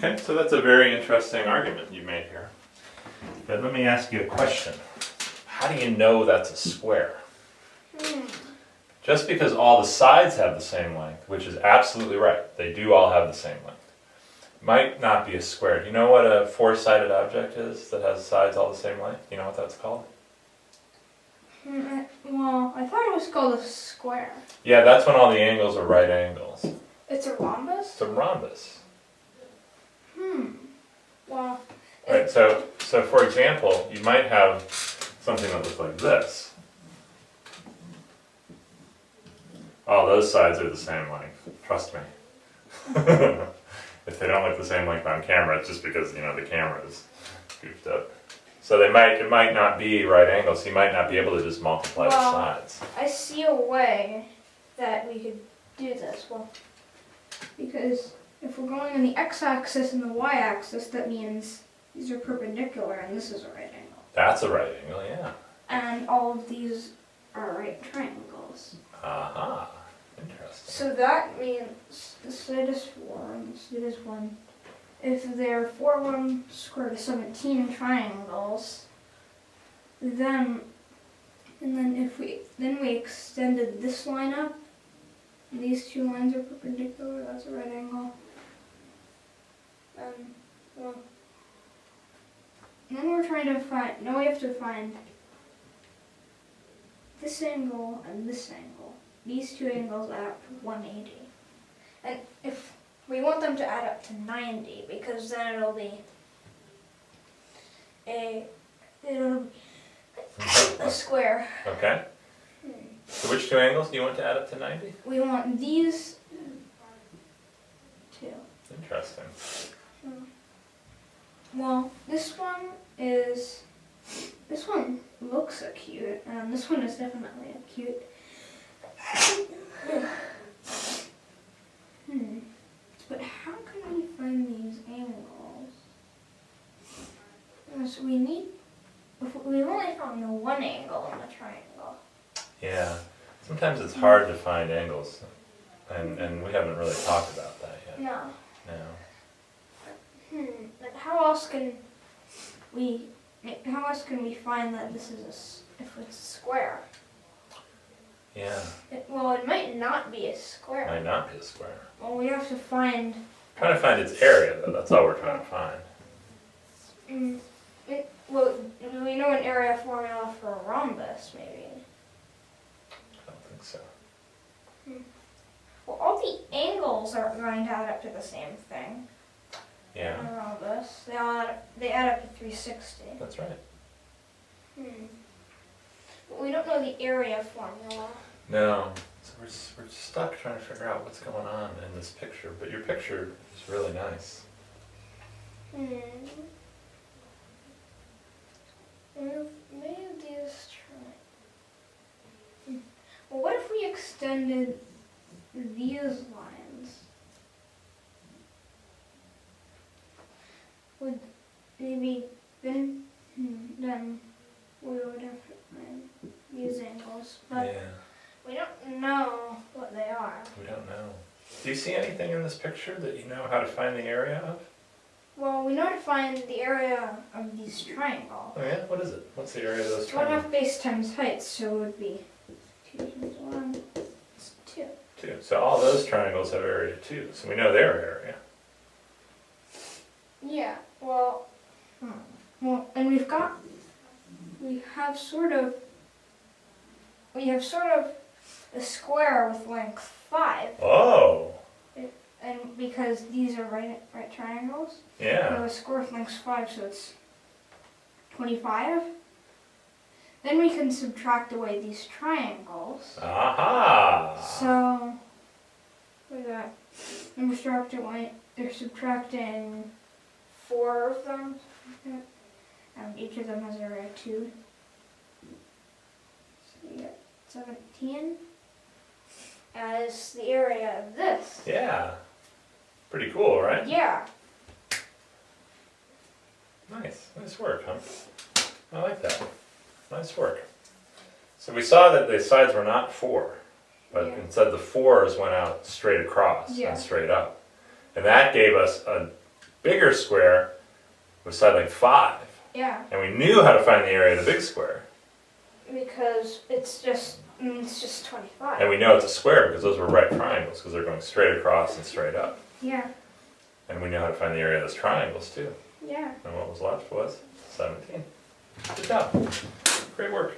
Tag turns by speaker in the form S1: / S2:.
S1: Okay, so that's a very interesting argument you made here. But let me ask you a question. How do you know that's a square? Just because all the sides have the same length, which is absolutely right, they do all have the same length, might not be a square. Do you know what a four-sided object is that has sides all the same length? Do you know what that's called?
S2: Well, I thought it was called a square.
S1: Yeah, that's when all the angles are right angles.
S2: It's a rhombus?
S1: It's a rhombus.
S2: Well,
S1: Right, so for example, you might have something that looks like this. Oh, those sides are the same length, trust me. If they don't look the same length on camera, it's just because, you know, the camera is goofed up. So it might not be right angles, so you might not be able to just multiply the sides.
S2: I see a way that we could do this. Well, because if we're going on the x-axis and the y-axis, that means these are perpendicular and this is a right angle.
S1: That's a right angle, yeah.
S2: And all of these are right triangles.
S1: Aha, interesting.
S2: So that means this side is 4 and this side is 1. If they're 4, 1 squared is 17 triangles, then we extended this line up, and these two lines are perpendicular, that's a right angle. Then we're trying to find, now we have to find this angle and this angle. These two angles add up to 180. And if we want them to add up to 90, because then it'll be a square.
S1: Okay. So which two angles do you want to add up to 90?
S2: We want these two.
S1: Interesting.
S2: Well, this one looks acute, and this one is definitely acute. But how can we find these angles? So we've only found the one angle in the triangle.
S1: Yeah. Sometimes it's hard to find angles, and we haven't really talked about that yet.
S2: No.
S1: No.
S2: But how else can we find that this is if it's a square?
S1: Yeah.
S2: It might not be a square.
S1: Might not be a square.
S2: Well, we have to find.
S1: Trying to find its area, though. That's all we're trying to find.
S2: Do we know an area formula for a rhombus, maybe?
S1: I don't think so.
S2: Well, all the angles aren't going to add up to the same thing.
S1: Yeah.
S2: In a rhombus, they add up to 360.
S1: That's right.
S2: But we don't know the area formula.
S1: No. So we're stuck trying to figure out what's going on in this picture. But your picture is really nice.
S2: Maybe these Well, what if we extended these lines? Would maybe then we would have to find these angles, but
S1: Yeah.
S2: we don't know what they are.
S1: We don't know. Do you see anything in this picture that you know how to find the area of?
S2: Well, we know how to find the area of these triangles.
S1: Oh yeah? What is it? What's the area of those
S2: 1/2
S1: triangles?
S2: base times height, so it would be 2 times 1 is 2.
S1: 2. So all those triangles have area 2. So we know their area.
S2: Yeah, well, and we have sort of a square with length 5.
S1: Oh!
S2: And because these are right triangles, we
S1: Yeah.
S2: have a square with length 5, so it's 25. Then we can subtract away these triangles.
S1: Aha!
S2: So we got, and they're subtracting 4 of them, and each of them has area 2. So you get 17 as the area of this.
S1: Yeah. Pretty cool, right?
S2: Yeah.
S1: Nice. Nice work, huh? I like that. Nice work. So we saw that the sides were not 4, but
S2: Yeah.
S1: instead the 4s went out straight across
S2: Yeah.
S1: and straight up. And that gave us bigger square with side length 5.
S2: Yeah,
S1: And we knew how to find the area of the big square.
S2: because it's just 25.
S1: And we know it's a square because those were right triangles because they're going straight across and straight up.
S2: Yeah,
S1: And we know how to find the area of those triangles too.
S2: yeah.
S1: And what was left was 17. Good job. Great work.